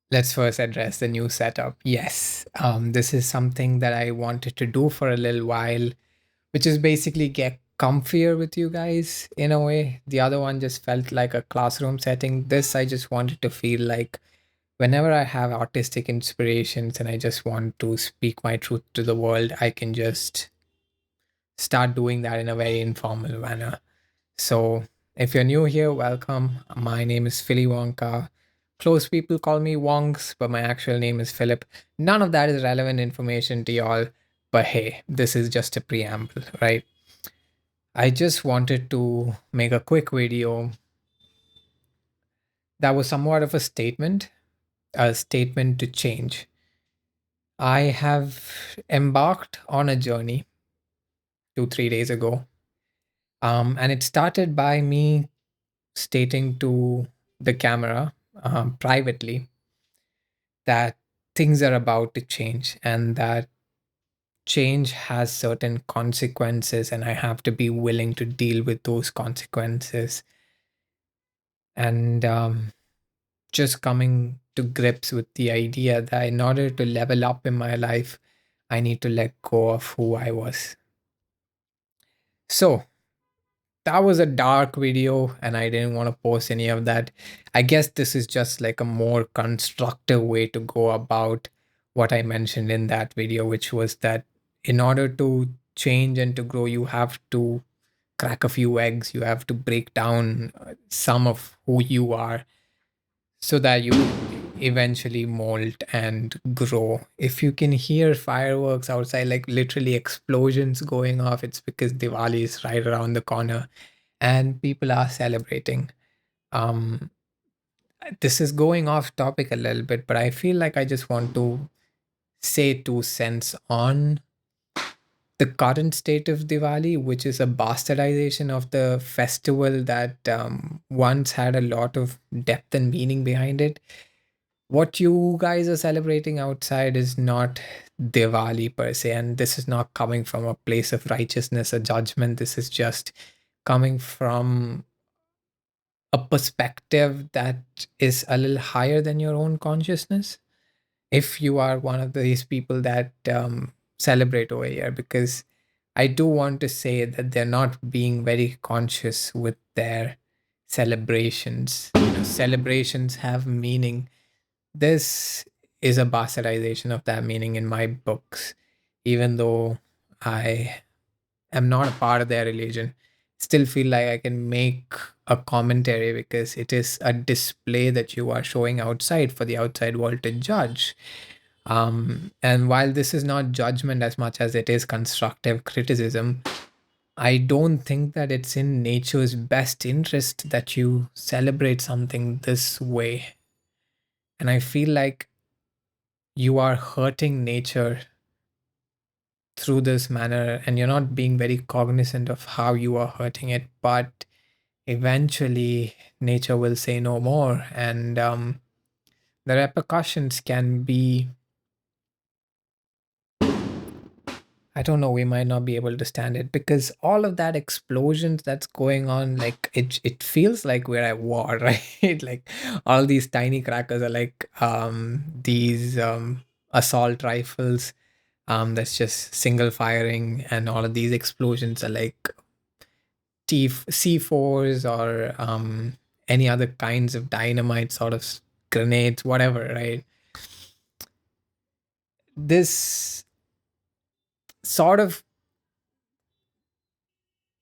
Let's first address the new setup. Yes, this is something that I wanted to do for a little while, which is basically get comfier with you guys in a way. The other one just felt like a classroom setting. This, I just wanted to feel like whenever I have artistic inspirations and I just want to speak my truth to the world, I can just start doing that in a very informal manner. So, if you're new here, welcome. My name is Philly Wonka. Close people call me Wonks, but my actual name is Philip. None of that is relevant information to y'all, but hey, this is just a preamble, right? I just wanted to make a quick video that was somewhat of a statement to change. I have embarked on a journey 2, 3 days ago. And it started by me stating to the camera privately that things are about to change and that change has certain consequences and I have to be willing to deal with those consequences. And just coming to grips with the idea that in order to level up in my life, I need to let go of who I was. So, that was a dark video and I didn't want to post any of that. I guess this is just like a more constructive way to go about what I mentioned in that video, which was that in order to change and to grow, you have to crack a few eggs, you have to break down some of who you are so that you eventually mold and grow. If you can hear fireworks outside, like literally explosions going off, it's because Diwali is right around the corner and people are celebrating. Um, this is going off topic a little bit, but I feel like I just want to say 2 cents on the current state of Diwali, which is a bastardization of the festival that once had a lot of depth and meaning behind it. What you guys are celebrating outside is not Diwali per se, and this is not coming from a place of righteousness or judgment. This is just coming from a perspective that is a little higher than your own consciousness if you are one of these people that celebrate over here, because I do want to say that they're not being very conscious with their celebrations. Celebrations have meaning. This is a bastardization of that meaning in my books, even though I am not a part of their religion. Still feel like I can make a commentary because it is a display that you are showing outside for the outside world to judge. And while this is not judgment as much as it is constructive criticism, I don't think that it's in nature's best interest that you celebrate something this way. And I feel like you are hurting nature through this manner and you're not being very cognizant of how you are hurting it. But eventually, nature will say no more. And the repercussions can be, I don't know, we might not be able to stand it because all of that explosions that's going on, like it feels like we're at war, right? Like all these tiny crackers are like these assault rifles that's just single firing, and all of these explosions are like C4s or any other kinds of dynamite sort of grenades, whatever, right? This sort of,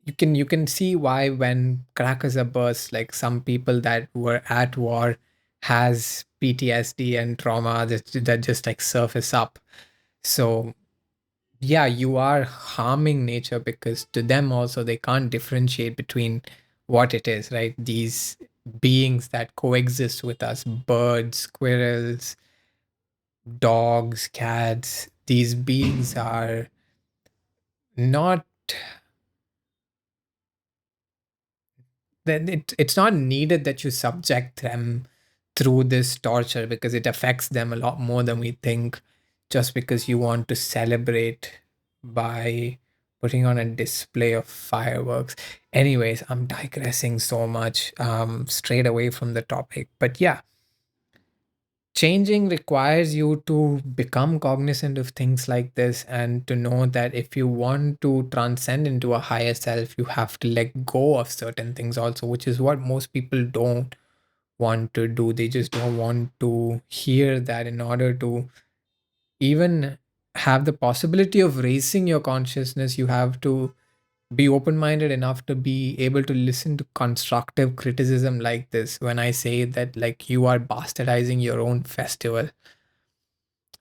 you can see why when crackers are burst, like some people that were at war has PTSD and trauma that just like surface up. So yeah, you are harming nature because to them also they can't differentiate between what it is, right? These beings that coexist with us, birds, squirrels, dogs, cats, these beings are not, then it's not needed that you subject them through this torture because it affects them a lot more than we think, just because you want to celebrate by putting on a display of fireworks. Anyways, I'm digressing so much straight away from the topic, but yeah, Changing requires you to become cognizant of things like this and to know that if you want to transcend into a higher self, you have to let go of certain things also, which is what most people don't want to do. They just don't want to hear that in order to even have the possibility of raising your consciousness, you have to be open minded enough to be able to listen to constructive criticism like this. When I say that, like, you are bastardizing your own festival,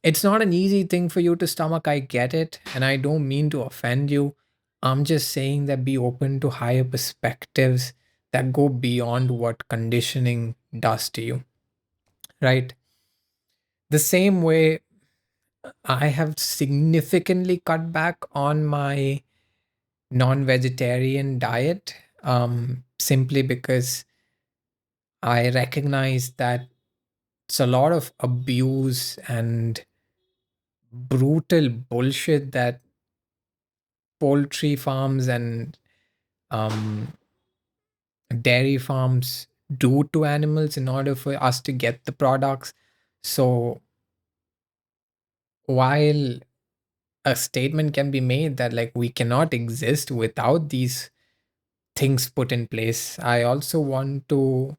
it's not an easy thing for you to stomach. I get it. And I don't mean to offend you. I'm just saying that be open to higher perspectives that go beyond what conditioning does to you, right? The same way I have significantly cut back on my non vegetarian diet, simply because I recognize that it's a lot of abuse and brutal bullshit that poultry farms and um, dairy farms do to animals in order for us to get the products. So, while a statement can be made that, like, we cannot exist without these things put in place, I also want to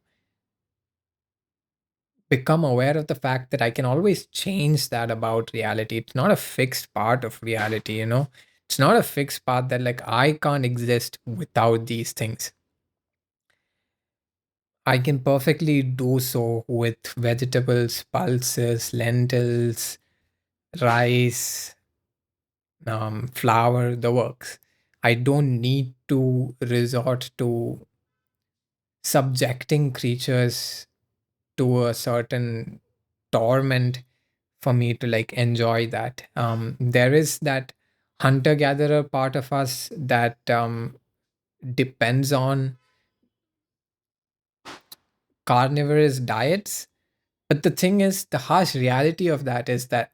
become aware of the fact that I can always change that about reality. It's not a fixed part of reality, you know? It's not a fixed part that, like, I can't exist without these things. I can perfectly do so with vegetables, pulses, lentils, rice, flour, the works. I don't need to resort to subjecting creatures to a certain torment for me to, like, enjoy that. There is that hunter gatherer part of us that depends on carnivorous diets. But the thing is, the harsh reality of that is that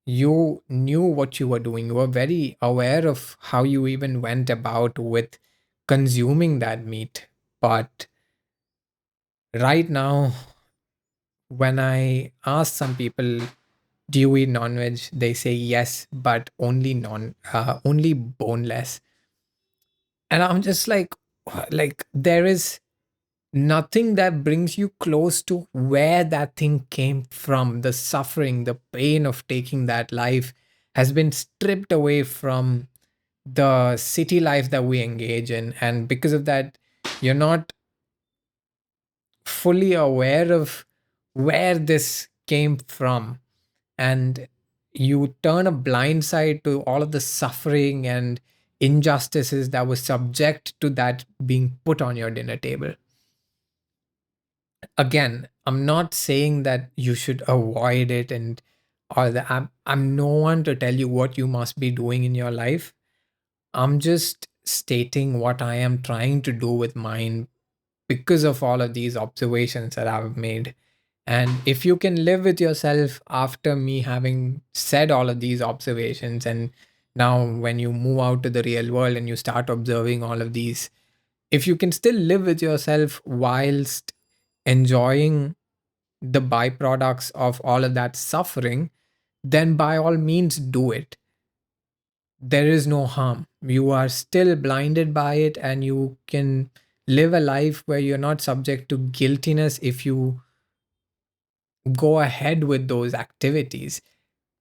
you knew what you were doing. You were very aware of how you even went about with consuming that meat. But right now, when I ask some people, do you eat non-veg? They say yes, but only boneless. And I'm just like, there is nothing that brings you close to where that thing came from. The suffering, the pain of taking that life has been stripped away from the city life that we engage in. And because of that, you're not fully aware of where this came from. And you turn a blind side to all of the suffering and injustices that was subject to that being put on your dinner table. Again, I'm not saying that you should avoid it and all that. I'm no one to tell you what you must be doing in your life. I'm just stating what I am trying to do with mine because of all of these observations that I've made. And if you can live with yourself after me having said all of these observations, and now when you move out to the real world and you start observing all of these, if you can still live with yourself whilst enjoying the byproducts of all of that suffering, then by all means do it. There is no harm. You are still blinded by it, and you can live a life where you're not subject to guiltiness if you go ahead with those activities.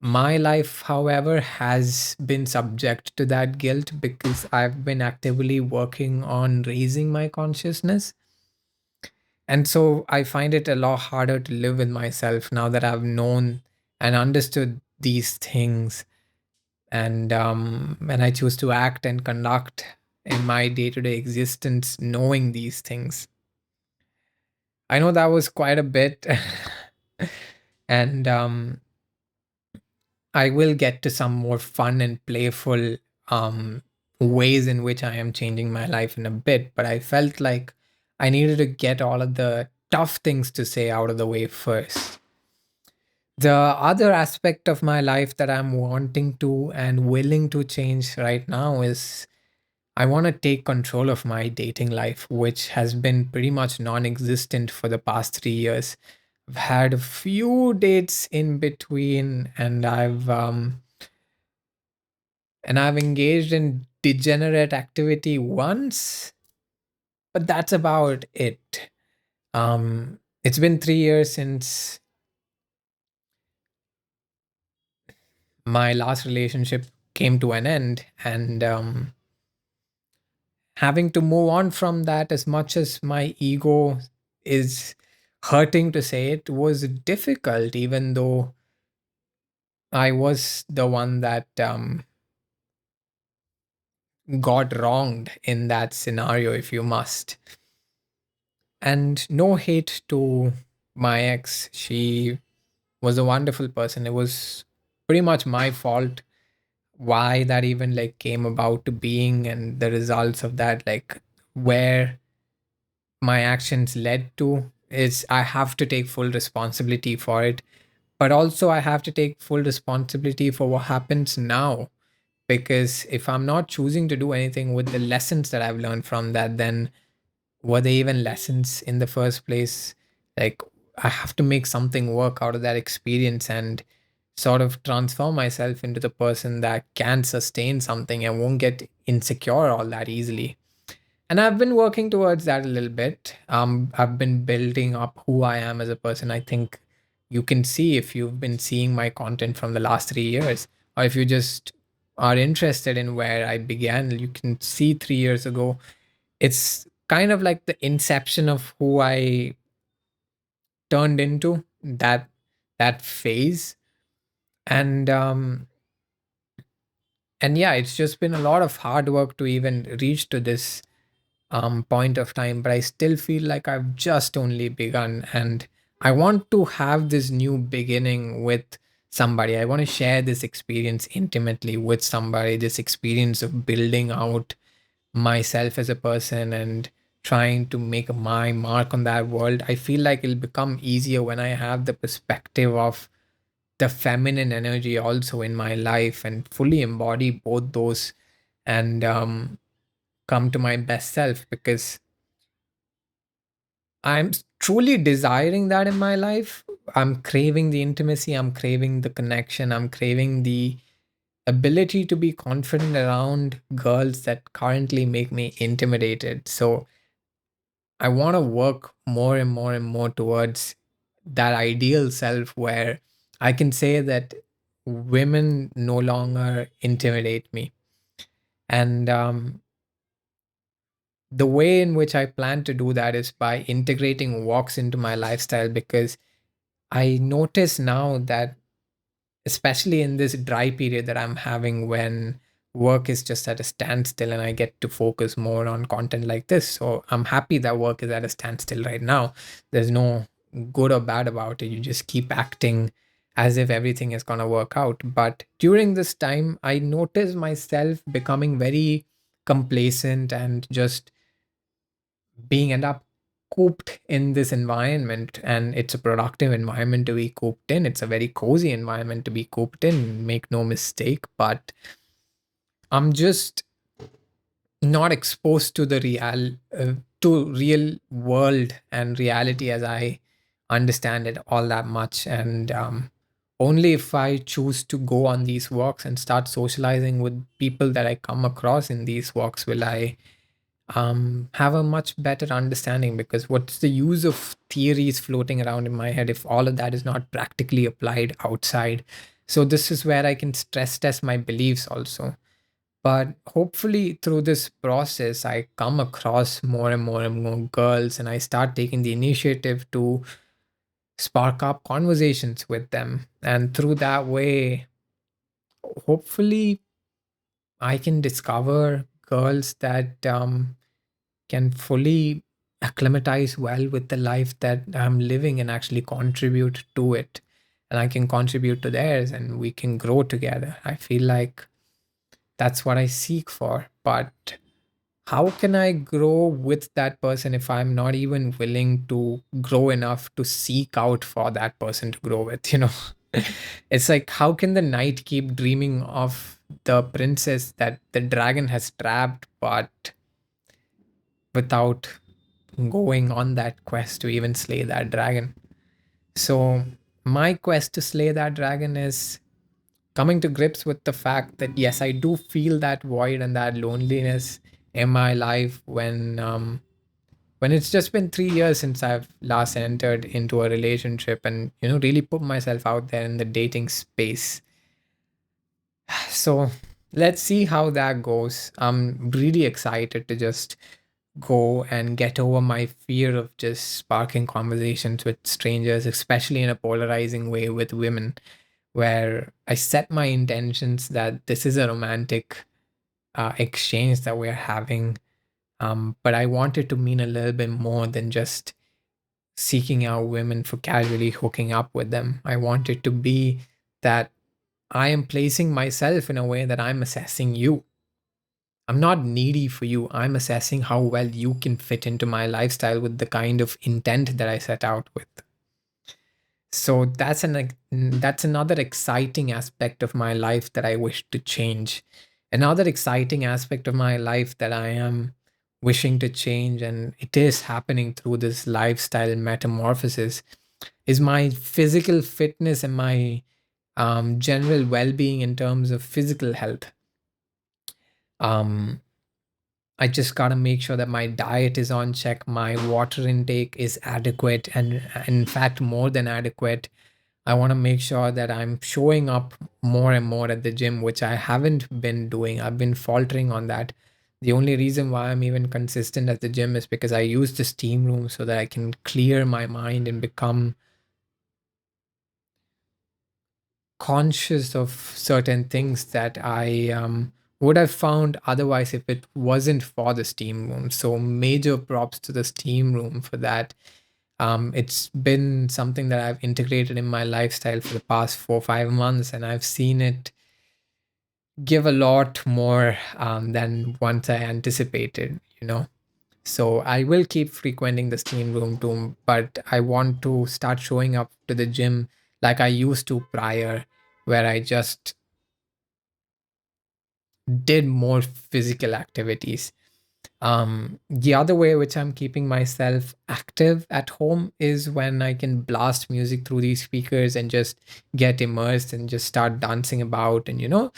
My life, however, has been subject to that guilt because I've been actively working on raising my consciousness. And so I find it a lot harder to live with myself now that I've known and understood these things. And I choose to act and conduct in my day to day existence knowing these things. I know that was quite a bit. And I will get to some more fun and playful um, ways in which I am changing my life in a bit, but I felt like I needed to get all of the tough things to say out of the way first. The other aspect of my life that I'm wanting to and willing to change right now is I want to take control of my dating life, which has been pretty much non existent for the past 3 years. I've had a few dates in between, and I've engaged in degenerate activity once, but that's about it. It's been 3 years since my last relationship came to an end, and having to move on from that, as much as my ego is hurting to say it, was difficult, even though I was the one that got wronged in that scenario, if you must. And no hate to my ex. She was a wonderful person. It was pretty much my fault why that even like came about to being, and the results of that, like where my actions led to, is I have to take full responsibility for it. But also I have to take full responsibility for what happens now, because if I'm not choosing to do anything with the lessons that I've learned from that, then were they even lessons in the first place? Like, I have to make something work out of that experience and sort of transform myself into the person that can sustain something and won't get insecure all that easily. And I've been working towards that a little bit. I've been building up who I am as a person. I think you can see if you've been seeing my content from the last 3 years, or if you just are interested in where I began, you can see 3 years ago. It's kind of like the inception of who I turned into, that phase. And and yeah, it's just been a lot of hard work to even reach to this point of time, but I still feel like I've just only begun, and I want to have this new beginning with somebody. I want to share this experience intimately with somebody, this experience of building out myself as a person and trying to make my mark on that world. I feel like it'll become easier when I have the perspective of the feminine energy also in my life and fully embody both those, and come to my best self, because I'm truly desiring that in my life. I'm craving the intimacy, I'm craving the connection, I'm craving the ability to be confident around girls that currently make me intimidated. So I want to work more and more and more towards that ideal self where I can say that women no longer intimidate me. And the way in which I plan to do that is by integrating walks into my lifestyle, because I notice now that, especially in this dry period that I'm having when work is just at a standstill and I get to focus more on content like this. So I'm happy that work is at a standstill right now. There's no good or bad about it. You just keep acting as if everything is going to work out. But during this time, I notice myself becoming very complacent and just being end up cooped in this environment. And it's a productive environment to be cooped in, it's a very cozy environment to be cooped in, make no mistake. But I'm just not exposed to the to real world and reality as I understand it all that much. And only if I choose to go on these walks and start socializing with people that I come across in these walks will I have a much better understanding. Because what's the use of theories floating around in my head if all of that is not practically applied outside? So this is where I can stress test my beliefs also. But hopefully through this process I come across more and more and more girls, and I start taking the initiative to spark up conversations with them, and through that way hopefully I can discover girls that can fully acclimatize well with the life that I'm living and actually contribute to it. And I can contribute to theirs and we can grow together. I feel like that's what I seek for. But how can I grow with that person if I'm not even willing to grow enough to seek out for that person to grow with, you know? It's like, how can the knight keep dreaming of the princess that the dragon has trapped, but without going on that quest to even slay that dragon? So, my quest to slay that dragon is coming to grips with the fact that yes, I do feel that void and that loneliness in my life when it's just been 3 years since I've last entered into a relationship and really put myself out there in the dating space. So let's see how that goes. I'm really excited to just go and get over my fear of just sparking conversations with strangers, especially in a polarizing way with women, where I set my intentions that this is a romantic exchange that we're having. But I want it to mean a little bit more than just seeking out women for casually hooking up with them. I want it to be that I am placing myself in a way that I'm assessing you. I'm not needy for you. I'm assessing how well you can fit into my lifestyle with the kind of intent that I set out with. So that's another exciting aspect of my life that I wish to change. Another exciting aspect of my life that I am wishing to change, and it is happening through this lifestyle metamorphosis, is my physical fitness and my general well-being in terms of physical health. um, I just gotta make sure that my diet is on check, my water intake is adequate, and in fact more than adequate. I want to make sure that I'm showing up more and more at the gym, which I haven't been doing. I've been faltering on that. The only reason why I'm even consistent at the gym is because I use the steam room so that I can clear my mind and become conscious of certain things that I would have found otherwise if it wasn't for the steam room. So major props to the steam room for that. It's been something that I've integrated in my lifestyle for the past 4 or 5 months, and I've seen it give a lot more than once I anticipated. So I will keep frequenting the steam room too, but I want to start showing up to the gym like I used to prior, where I just did more physical activities. The other way which I'm keeping myself active at home is when I can blast music through these speakers and just get immersed and just start dancing about. And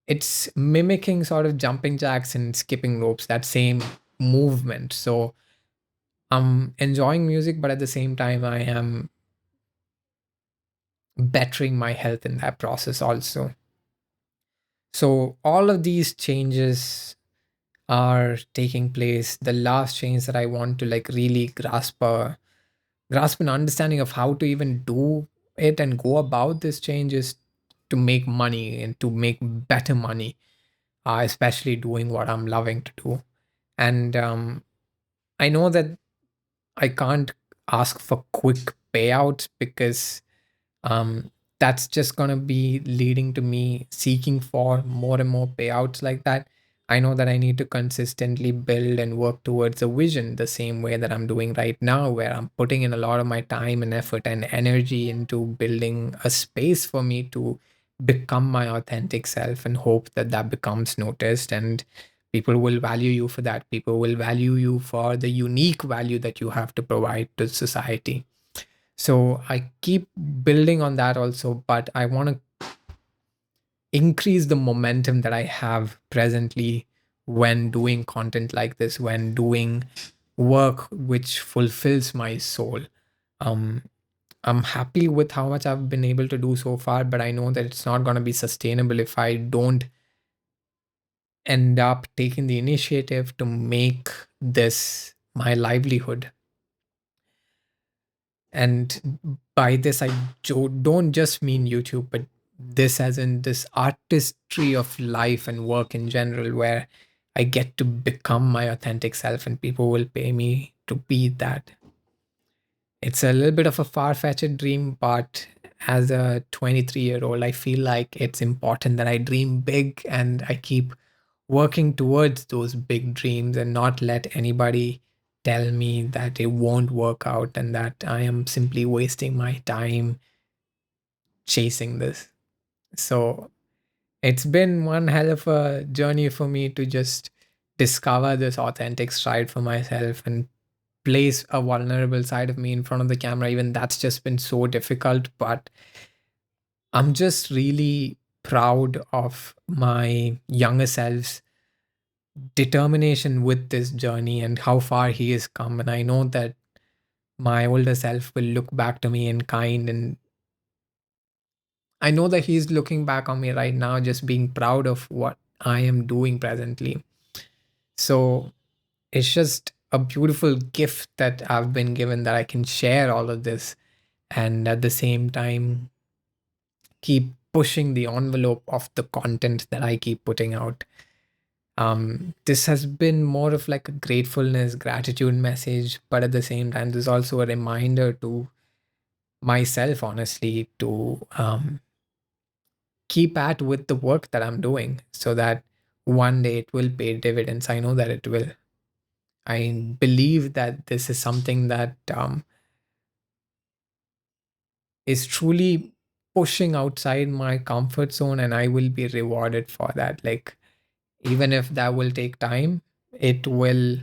it's mimicking sort of jumping jacks and skipping ropes, that same movement. So I'm enjoying music, but at the same time, I am bettering my health in that process also. So all of these changes are taking place. The last change that I want to like really grasp an understanding of how to even do it and go about this change is to make money and to make better money, especially doing what I'm loving to do. And I know that I can't ask for quick payouts because um, that's just going to be leading to me seeking for more and more payouts like that. I know that I need to consistently build and work towards a vision the same way that I'm doing right now, where I'm putting in a lot of my time and effort and energy into building a space for me to become my authentic self and hope that that becomes noticed and people will value you for that. People will value you for the unique value that you have to provide to society. So I keep building on that also, but I want to increase the momentum that I have presently when doing content like this, when doing work which fulfills my soul. Um, I'm happy with how much I've been able to do so far, but I know that it's not going to be sustainable if I don't end up taking the initiative to make this my livelihood. And by this, I don't just mean YouTube, but this as in this artistry of life and work in general, where I get to become my authentic self and people will pay me to be that. It's a little bit of a far-fetched dream, but as a 23-year-old, I feel like it's important that I dream big and I keep working towards those big dreams and not let anybody tell me that it won't work out and that I am simply wasting my time chasing this. So it's been one hell of a journey for me to just discover this authentic stride for myself and place a vulnerable side of me in front of the camera. Even that's just been so difficult, but I'm just really proud of my younger self's determination with this journey and how far he has come. And I know that my older self will look back to me in kind, and I know that he's looking back on me right now just being proud of what I am doing presently. So it's just a beautiful gift that I've been given, that I can share all of this and at the same time keep pushing the envelope of the content that I keep putting out. This has been more of like a gratefulness, gratitude message, but at the same time, there's also a reminder to myself, honestly, to keep at with the work that I'm doing so that one day it will pay dividends. I know that it will. I believe that this is something that is truly pushing outside my comfort zone, and I will be rewarded for that. Like, even if that will take time, it will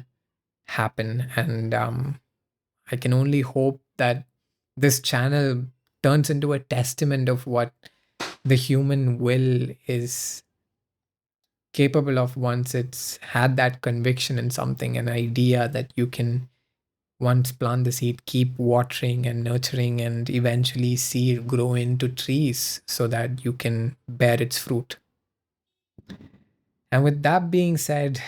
happen. And I can only hope that this channel turns into a testament of what the human will is capable of once it's had that conviction in something, an idea that you can once plant the seed, keep watering and nurturing, and eventually see it grow into trees so that you can bear its fruit. And with that being said,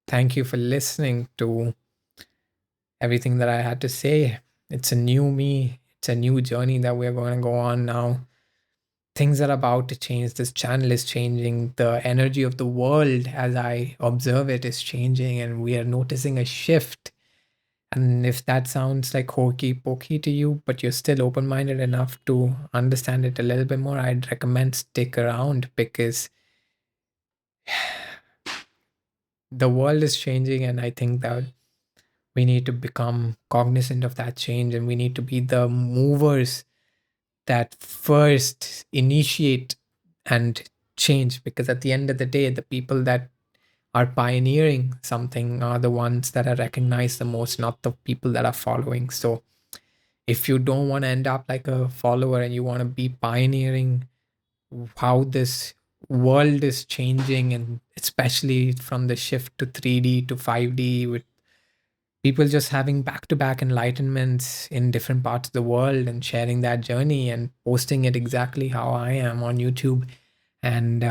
thank you for listening to everything that I had to say. It's a new me, it's a new journey that we're going to go on now. Things are about to change. This channel is changing. The energy of the world, as I observe it, is changing, and we are noticing a shift. And if that sounds like hokey pokey to you, but you're still open minded enough to understand it a little bit more, I'd recommend stick around, because the world is changing. And I think that we need to become cognizant of that change, and we need to be the movers that first initiate and change, because at the end of the day, the people that are pioneering something are the ones that are recognized the most, not the people that are following. So if you don't want to end up like a follower and you want to be pioneering how this world is changing, and especially from the shift to 3D to 5D, with people just having back to back enlightenments in different parts of the world and sharing that journey and posting it exactly how I am on YouTube. And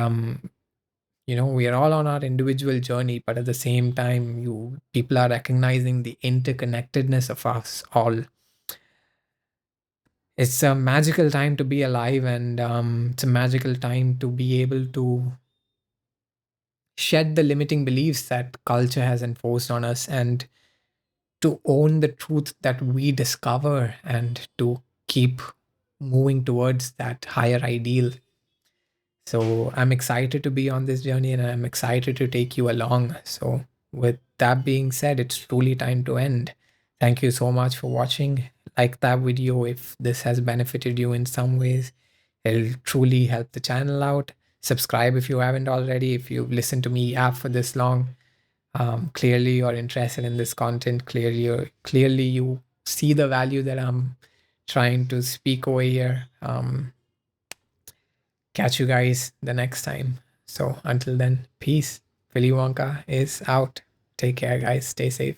we are all on our individual journey, but at the same time, you people are recognizing the interconnectedness of us all. It's a magical time to be alive, and it's a magical time to be able to shed the limiting beliefs that culture has enforced on us, and to own the truth that we discover, and to keep moving towards that higher ideal. So I'm excited to be on this journey, and I'm excited to take you along. So, with that being said, it's truly time to end. Thank you so much for watching. Like that video if this has benefited you in some ways. It'll truly help the channel out. Subscribe if you haven't already. If you've listened to me yap for this long, clearly you're interested in this content. Clearly you see the value that I'm trying to speak over here. Catch you guys the next time. So until then, peace. Willy Wonka is out. Take care, guys. Stay safe.